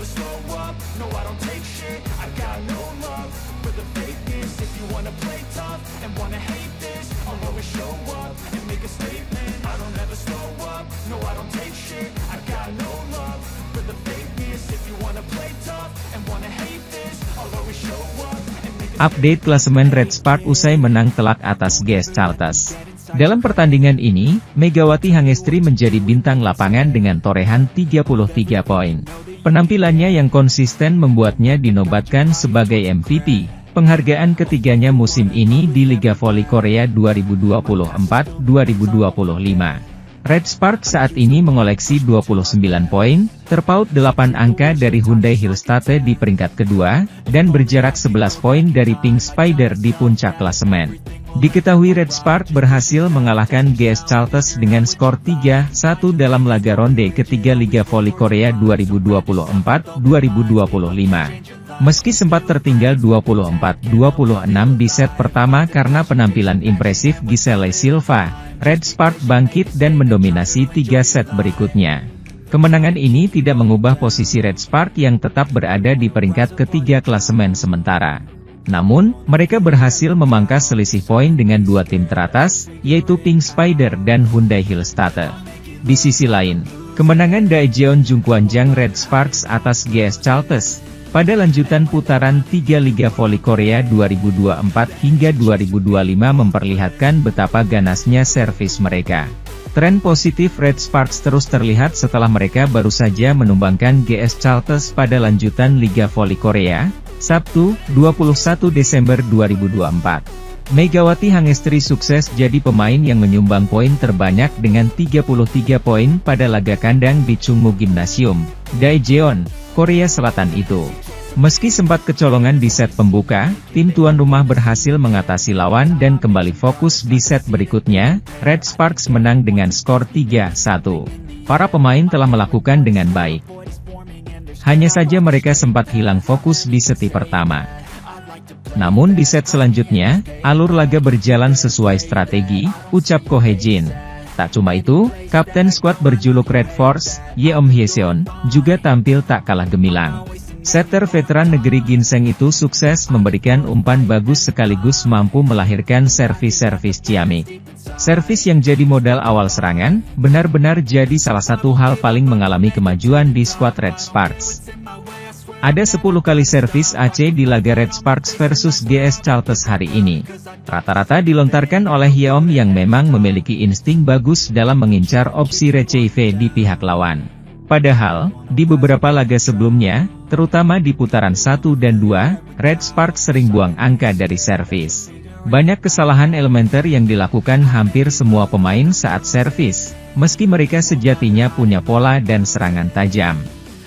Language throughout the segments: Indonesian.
never slow up, no I don't take shit. I got no love for the fakeness. If you wanna play tough and wanna hate this, I'll always show up and make a statement. I don't ever slow up, no I don't take shit. I got no love for the fakeness. If you wanna play tough and wanna hate this, I'll always show up and make a Update klasemen Red Spark usai menang telak atas GS Charltos. Dalam pertandingan ini, Megawati Hangestri menjadi bintang lapangan dengan torehan 33 poin. Penampilannya yang konsisten membuatnya dinobatkan sebagai MVP, penghargaan ketiganya musim ini di Liga Voli Korea 2024-2025. Red Spark saat ini mengoleksi 29 poin, terpaut 8 angka dari Hyundai Hillstate di peringkat kedua, dan berjarak 11 poin dari Pink Spider di puncak klasemen. Diketahui Red Spark berhasil mengalahkan GS Charltos dengan skor 3-1 dalam laga ronde ketiga Liga Voli Korea 2024-2025. Meski sempat tertinggal 24-26 di set pertama karena penampilan impresif Giselle Silva, Red Spark bangkit dan mendominasi 3 set berikutnya. Kemenangan ini tidak mengubah posisi Red Spark yang tetap berada di peringkat ketiga klasemen sementara. Namun, mereka berhasil memangkas selisih poin dengan dua tim teratas, yaitu Pink Spider dan Hyundai Hillstate. Di sisi lain, kemenangan Daejeon Jungkwanjang Red Sparks atas GS Charltos pada lanjutan putaran 3 Liga Voli Korea 2024 hingga 2025 memperlihatkan betapa ganasnya servis mereka. Tren positif Red Sparks terus terlihat setelah mereka baru saja menumbangkan GS Charltos pada lanjutan Liga Voli Korea, Sabtu, 21 Desember 2024. Megawati Hangestri sukses jadi pemain yang menyumbang poin terbanyak dengan 33 poin pada laga kandang di Chungmu Gymnasium, Daejeon, Korea Selatan itu. Meski sempat kecolongan di set pembuka, tim tuan rumah berhasil mengatasi lawan dan kembali fokus di set berikutnya. Red Sparks menang dengan skor 3-1. Para pemain telah melakukan dengan baik. Hanya saja mereka sempat hilang fokus di seti pertama. Namun di set selanjutnya, alur laga berjalan sesuai strategi, ucap Ko Hye-jin. Tak cuma itu, kapten skuad berjuluk Red Force, Yeom Hyeseon, juga tampil tak kalah gemilang. Setter veteran negeri ginseng itu sukses memberikan umpan bagus sekaligus mampu melahirkan servis-servis ciamik. Servis yang jadi modal awal serangan, benar-benar jadi salah satu hal paling mengalami kemajuan di skuad Red Sparks. Ada 10 kali servis AC di laga Red Sparks versus GS Charltos hari ini. Rata-rata dilontarkan oleh Yeom yang memang memiliki insting bagus dalam mengincar opsi receive di pihak lawan. Padahal, di beberapa laga sebelumnya, terutama di putaran 1 dan 2, Red Sparks sering buang angka dari servis. Banyak kesalahan elementer yang dilakukan hampir semua pemain saat servis, meski mereka sejatinya punya pola dan serangan tajam.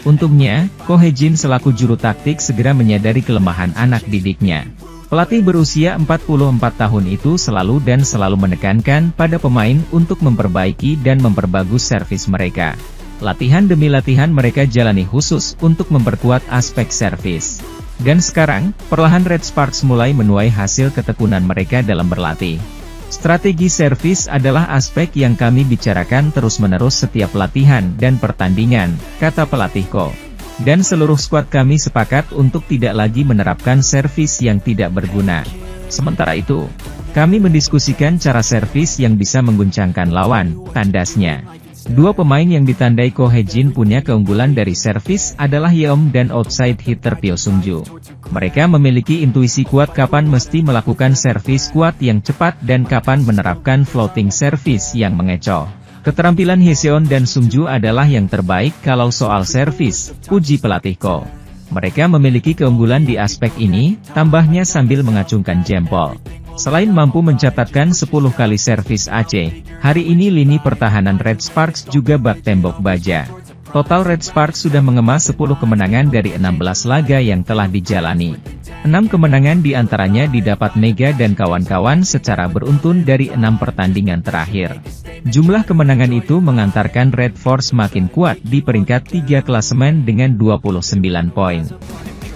Untungnya, Ko Hye-jin selaku juru taktik segera menyadari kelemahan anak didiknya. Pelatih berusia 44 tahun itu selalu menekankan pada pemain untuk memperbaiki dan memperbagus servis mereka. Latihan demi latihan mereka jalani khusus untuk memperkuat aspek servis. Dan sekarang, perlahan Red Sparks mulai menuai hasil ketekunan mereka dalam berlatih. Strategi servis adalah aspek yang kami bicarakan terus-menerus setiap latihan dan pertandingan, kata pelatih Ko. Dan seluruh skuad kami sepakat untuk tidak lagi menerapkan servis yang tidak berguna. Sementara itu, kami mendiskusikan cara servis yang bisa mengguncangkan lawan, tandasnya. Dua pemain yang ditandai Ko Hye-jin punya keunggulan dari servis adalah Yeom dan outside hitter Pyo Sung-ju. Mereka memiliki intuisi kuat kapan mesti melakukan servis kuat yang cepat dan kapan menerapkan floating service yang mengecoh. Keterampilan Hyeseon dan Sung-ju adalah yang terbaik kalau soal servis, puji pelatih Ko. Mereka memiliki keunggulan di aspek ini, tambahnya sambil mengacungkan jempol. Selain mampu mencatatkan 10 kali servis AC, hari ini lini pertahanan Red Sparks juga bak tembok baja. Total Red Sparks sudah mengemas 10 kemenangan dari 16 laga yang telah dijalani. 6 kemenangan diantaranya didapat Mega dan kawan-kawan secara beruntun dari 6 pertandingan terakhir. Jumlah kemenangan itu mengantarkan Red Force makin kuat di peringkat 3 klasemen dengan 29 poin.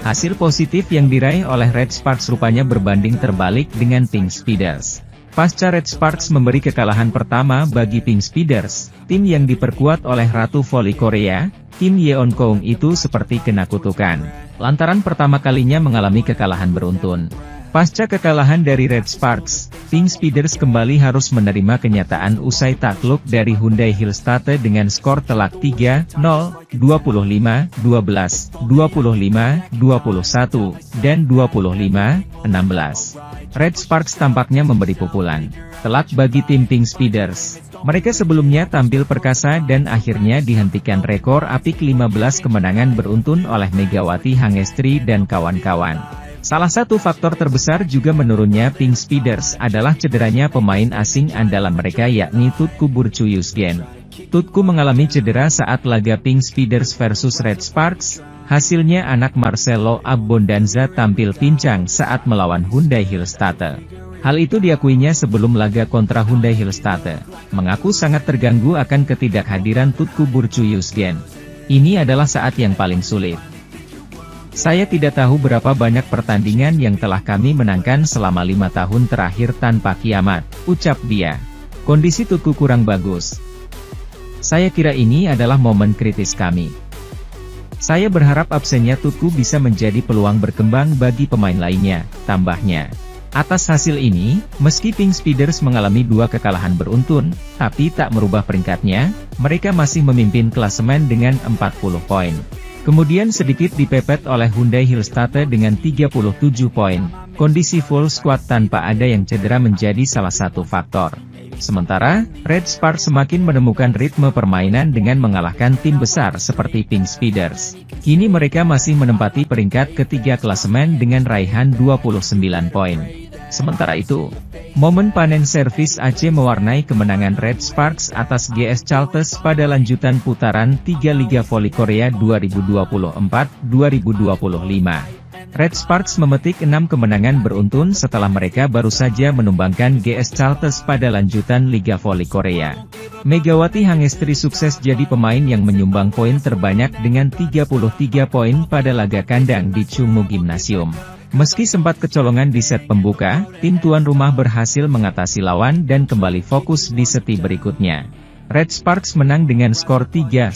Hasil positif yang diraih oleh Red Sparks rupanya berbanding terbalik dengan Pink Spiders. Pasca Red Sparks memberi kekalahan pertama bagi Pink Speeders, tim yang diperkuat oleh Ratu Voli Korea, Kim Yeon Koung itu seperti kena kutukan, lantaran pertama kalinya mengalami kekalahan beruntun. Pasca kekalahan dari Red Sparks, Pink Speeders kembali harus menerima kenyataan usai takluk dari Hyundai Hillstate dengan skor telak 3-0, 25-12, 25-21, dan 25-16. Red Sparks tampaknya memberi pukulan telak bagi tim Pink Speeders. Mereka sebelumnya tampil perkasa dan akhirnya dihentikan rekor apik 15 kemenangan beruntun oleh Megawati Hangestri dan kawan-kawan. Salah satu faktor terbesar juga menurunnya Pink Speeders adalah cederanya pemain asing andalan mereka yakni Tutku Burcu Yusgen. Tutku mengalami cedera saat laga Pink Speeders versus Red Sparks, hasilnya anak Marcelo Abbondanza tampil pincang saat melawan Hyundai Hillstate. Hal itu diakuinya sebelum laga kontra Hyundai Hillstate, mengaku sangat terganggu akan ketidakhadiran Tutku Burcu Yusgen. Ini adalah saat yang paling sulit. Saya tidak tahu berapa banyak pertandingan yang telah kami menangkan selama 5 tahun terakhir tanpa kiamat, ucap dia. Kondisi Tutku kurang bagus. Saya kira ini adalah momen kritis kami. Saya berharap absennya Tutku bisa menjadi peluang berkembang bagi pemain lainnya, tambahnya. Atas hasil ini, meski Pink Speeders mengalami 2 kekalahan beruntun, tapi tak merubah peringkatnya, mereka masih memimpin klasemen dengan 40 poin. Kemudian sedikit dipepet oleh Hyundai Hillstate dengan 37 poin. Kondisi full squad tanpa ada yang cedera menjadi salah satu faktor. Sementara, Red Sparks semakin menemukan ritme permainan dengan mengalahkan tim besar seperti Pink Speeders. Kini mereka masih menempati peringkat ketiga klasemen dengan raihan 29 poin. Sementara itu, momen panen servis Aceh mewarnai kemenangan Red Sparks atas GS Chalters pada lanjutan putaran 3 Liga Voli Korea 2024-2025. Red Sparks memetik 6 kemenangan beruntun setelah mereka baru saja menumbangkan GS Chalters pada lanjutan Liga Voli Korea. Megawati Hangestri sukses jadi pemain yang menyumbang poin terbanyak dengan 33 poin pada laga kandang di Chungmu Gymnasium. Meski sempat kecolongan di set pembuka, tim tuan rumah berhasil mengatasi lawan dan kembali fokus di seti berikutnya. Red Sparks menang dengan skor 3-1,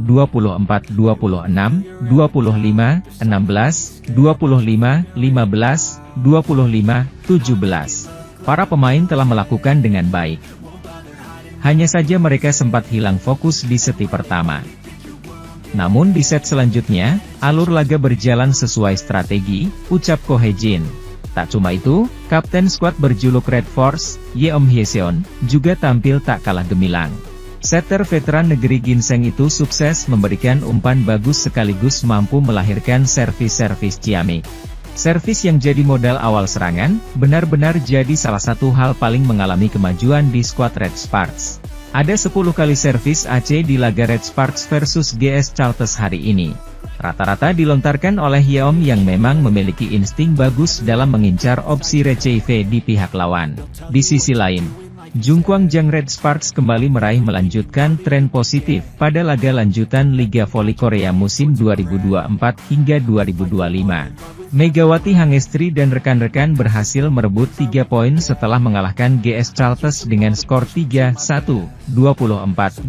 24-26, 25-16, 25-15, 25-17. Para pemain telah melakukan dengan baik. Hanya saja mereka sempat hilang fokus di seti pertama. Namun di set selanjutnya, alur laga berjalan sesuai strategi, ucap Ko Hye-jin. Tak cuma itu, kapten skuad berjuluk Red Force, Yeom Hyeseon, juga tampil tak kalah gemilang. Setter veteran negeri ginseng itu sukses memberikan umpan bagus sekaligus mampu melahirkan servis-servis ciamik. Servis yang jadi modal awal serangan, benar-benar jadi salah satu hal paling mengalami kemajuan di skuad Red Sparks. Ada 10 kali servis Aceh di laga Red Sparks versus GS Chalters hari ini. Rata-rata dilontarkan oleh Yeom yang memang memiliki insting bagus dalam mengincar opsi receive di pihak lawan. Di sisi lain, Jungkwang Jang Red Sparks kembali meraih melanjutkan tren positif pada laga lanjutan Liga Voli Korea musim 2024 hingga 2025. Megawati Hangestri dan rekan-rekan berhasil merebut 3 poin setelah mengalahkan GS Chalters dengan skor 3-1, 24-26,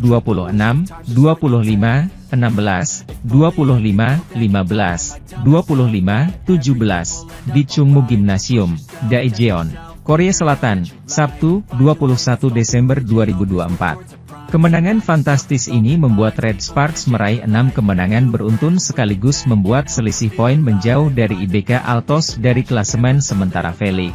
25-16, 25-15, 25-17, di Chungmu Gymnasium, Daejeon, Korea Selatan, Sabtu, 21 Desember 2024. Kemenangan fantastis ini membuat Red Sparks meraih 6 kemenangan beruntun sekaligus membuat selisih poin menjauh dari IBK Altos dari klasemen sementara Veli.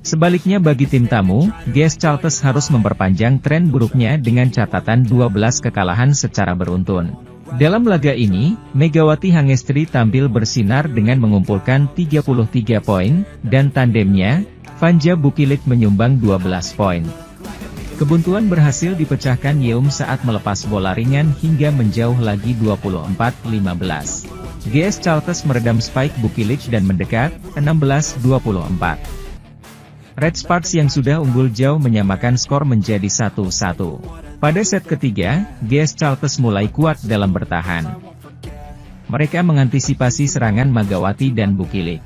Sebaliknya bagi tim tamu, GS Chalters harus memperpanjang tren buruknya dengan catatan 12 kekalahan secara beruntun. Dalam laga ini, Megawati Hangestri tampil bersinar dengan mengumpulkan 33 poin, dan tandemnya, Vanja Bukilik menyumbang 12 poin. Kebuntuan berhasil dipecahkan Yeom saat melepas bola ringan hingga menjauh lagi 24-15. GS Chalters meredam spike Bukilik dan mendekat, 16-24. Red Sparks yang sudah unggul jauh menyamakan skor menjadi 1-1. Pada set ketiga, GS Chalters mulai kuat dalam bertahan. Mereka mengantisipasi serangan Megawati dan Bukilik.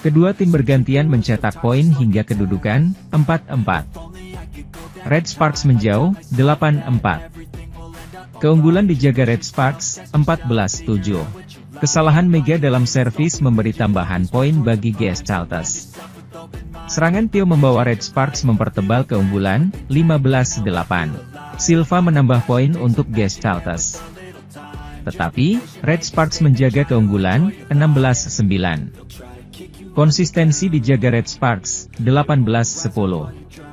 Kedua tim bergantian mencetak poin hingga kedudukan 4-4. Red Sparks menjauh 8-4. Keunggulan dijaga Red Sparks 14-7. Kesalahan Mega dalam servis memberi tambahan poin bagi GS Chalters. Serangan Tio membawa Red Sparks mempertebal keunggulan 15-8. Silva menambah poin untuk GS Chalters. Tetapi, Red Sparks menjaga keunggulan 16-9. Konsistensi dijaga Red Sparks 18-10.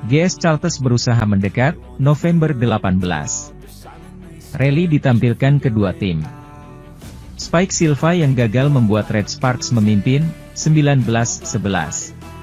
GS Chalters berusaha mendekat November 18. Rally ditampilkan kedua tim. Spike Silva yang gagal membuat Red Sparks memimpin 19-11.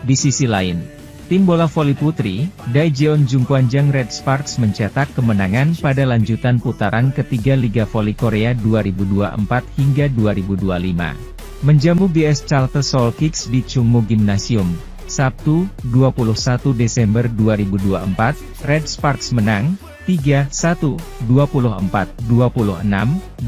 Di sisi lain, tim bola voli putri, Daejeon Jungkwanjang Red Sparks mencetak kemenangan pada lanjutan putaran ketiga Liga Voli Korea 2024 hingga 2025. Menjamu GS Chalters Seoul Kicks di Chungmu Gymnasium, Sabtu, 21 Desember 2024, Red Sparks menang 3-1, 24-26,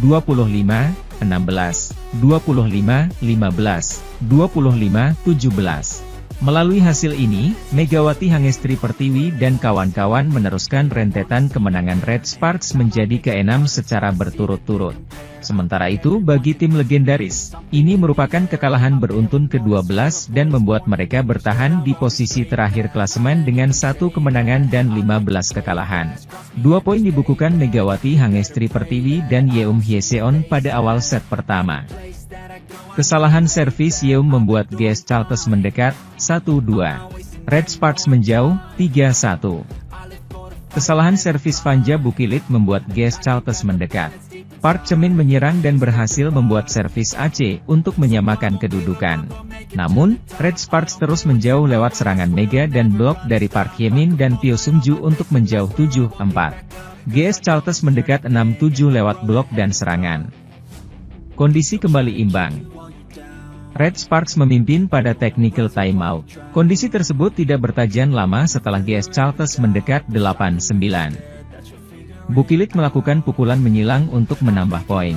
25-16, 25-15, 25-17. Melalui hasil ini, Megawati Hangestri Pertiwi dan kawan-kawan meneruskan rentetan kemenangan Red Sparks menjadi ke-6 secara berturut-turut. Sementara itu bagi tim legendaris, ini merupakan kekalahan beruntun ke-12 dan membuat mereka bertahan di posisi terakhir klasemen dengan 1 kemenangan dan 15 kekalahan. 2 poin dibukukan Megawati Hangestri Pertiwi dan Yeum Hyeseon pada awal set pertama. Kesalahan servis Yeum membuat GS Chalters mendekat 1-2. Red Sparks menjauh 3-1. Kesalahan servis Vanja Bukilit membuat GS Chalters mendekat. Park Chemin menyerang dan berhasil membuat servis AC untuk menyamakan kedudukan. Namun, Red Sparks terus menjauh lewat serangan Mega dan blok dari Park Hye-min dan Pyo Sung-ju untuk menjauh 7-4. GS Chalters mendekat 6-7 lewat blok dan serangan. Kondisi kembali imbang. Red Sparks memimpin pada technical timeout. Kondisi tersebut tidak bertahan lama setelah GS Chalters mendekat 8-9. Bukilit melakukan pukulan menyilang untuk menambah poin.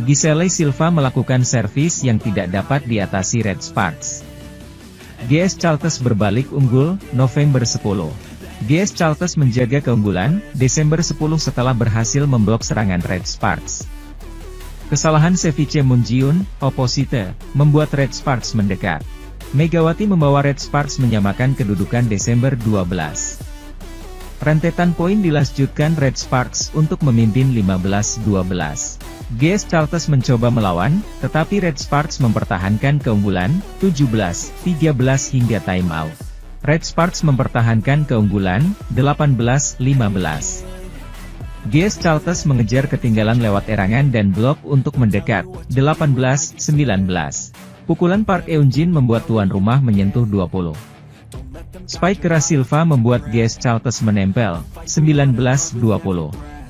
Giselle Silva melakukan servis yang tidak dapat diatasi Red Sparks. GS Chalters berbalik unggul, November 10. GS Chalters menjaga keunggulan, Desember 10 setelah berhasil memblok serangan Red Sparks. Kesalahan Ceviche Moonjiun, oposite, membuat Red Sparks mendekat. Megawati membawa Red Sparks menyamakan kedudukan Desember 12. Rentetan poin dilanjutkan Red Sparks untuk memimpin 15-12. GS Chalters mencoba melawan, tetapi Red Sparks mempertahankan keunggulan, 17-13 hingga timeout. Red Sparks mempertahankan keunggulan, 18-15. GS Chalters mengejar ketinggalan lewat erangan dan blok untuk mendekat, 18-19. Pukulan Park Eun-jin membuat tuan rumah menyentuh 20. Spike keras Silva membuat GS Chalters menempel, 19-20.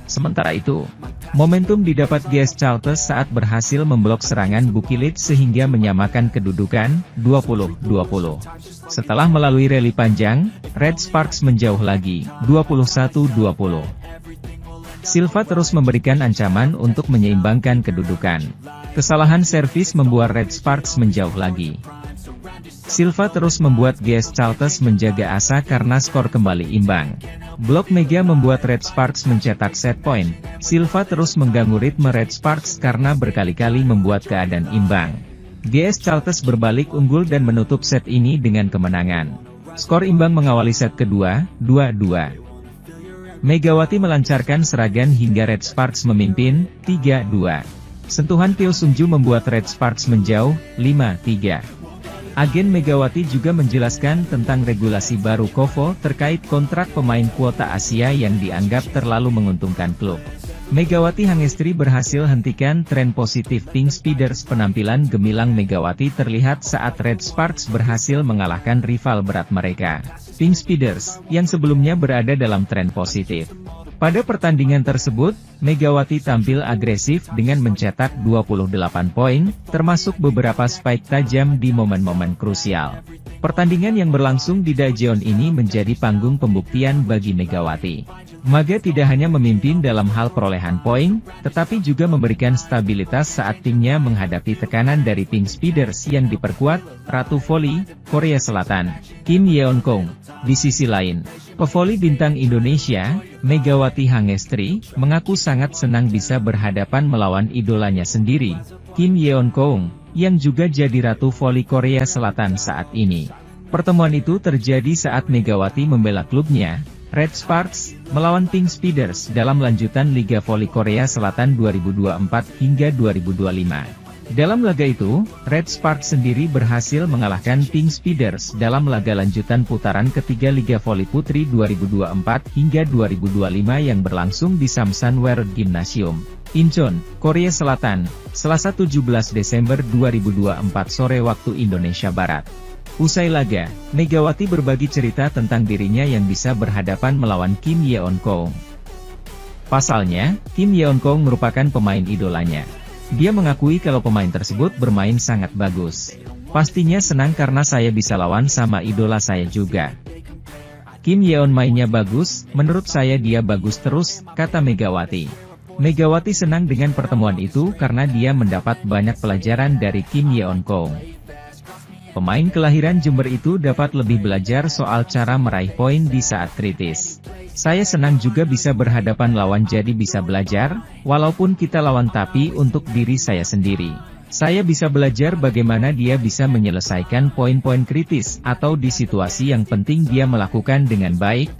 Sementara itu, momentum didapat GS Chalters saat berhasil memblok serangan Bukilit sehingga menyamakan kedudukan, 20-20. Setelah melalui rally panjang, Red Sparks menjauh lagi, 21-20. Silva terus memberikan ancaman untuk menyeimbangkan kedudukan. Kesalahan servis membuat Red Sparks menjauh lagi. Silva terus membuat GS Chalters menjaga asa karena skor kembali imbang. Blok Mega membuat Red Sparks mencetak set point. Silva terus mengganggu ritme Red Sparks karena berkali-kali membuat keadaan imbang. GS Chalters berbalik unggul dan menutup set ini dengan kemenangan. Skor imbang mengawali set kedua, 2-2. Megawati melancarkan serangan hingga Red Sparks memimpin, 3-2. Sentuhan Pyo Sung-ju membuat Red Sparks menjauh, 5-3. Agen Megawati juga menjelaskan tentang regulasi baru KOVO terkait kontrak pemain kuota Asia yang dianggap terlalu menguntungkan klub. Megawati Hangestri berhasil hentikan tren positif Pink Speeders. Penampilan gemilang Megawati terlihat saat Red Sparks berhasil mengalahkan rival berat mereka, Pink Speeders, yang sebelumnya berada dalam tren positif. Pada pertandingan tersebut, Megawati tampil agresif dengan mencetak 28 poin, termasuk beberapa spike tajam di momen-momen krusial. Pertandingan yang berlangsung di Daejeon ini menjadi panggung pembuktian bagi Megawati. Maga tidak hanya memimpin dalam hal perolehan poin, tetapi juga memberikan stabilitas saat timnya menghadapi tekanan dari Pink Speeders yang diperkuat, Ratu Voli, Korea Selatan, Kim Yeon-kong. Di sisi lain, pevoli bintang Indonesia, Megawati Hangestri, mengaku sangat senang bisa berhadapan melawan idolanya sendiri, Kim Yeon-kong, yang juga jadi Ratu Voli Korea Selatan saat ini. Pertemuan itu terjadi saat Megawati membela klubnya, Red Sparks, melawan Pink Speeders dalam lanjutan Liga Voli Korea Selatan 2024 hingga 2025. Dalam laga itu, Red Sparks sendiri berhasil mengalahkan Pink Speeders dalam laga lanjutan putaran ketiga Liga Voli Putri 2024 hingga 2025 yang berlangsung di Samsan World Gymnasium, Incheon, Korea Selatan, Selasa 17 Desember 2024 sore waktu Indonesia Barat. Usai laga, Megawati berbagi cerita tentang dirinya yang bisa berhadapan melawan Kim Yeon-kong. Pasalnya, Kim Yeon-kong merupakan pemain idolanya. Dia mengakui kalau pemain tersebut bermain sangat bagus. Pastinya senang karena saya bisa lawan sama idola saya juga. Kim Yeon mainnya bagus, menurut saya dia bagus terus, kata Megawati. Megawati senang dengan pertemuan itu karena dia mendapat banyak pelajaran dari Kim Yeon-kong. Pemain kelahiran Jember itu dapat lebih belajar soal cara meraih poin di saat kritis. Saya senang juga bisa berhadapan lawan jadi bisa belajar, walaupun kita lawan tapi untuk diri saya sendiri. Saya bisa belajar bagaimana dia bisa menyelesaikan poin-poin kritis atau di situasi yang penting dia melakukan dengan baik,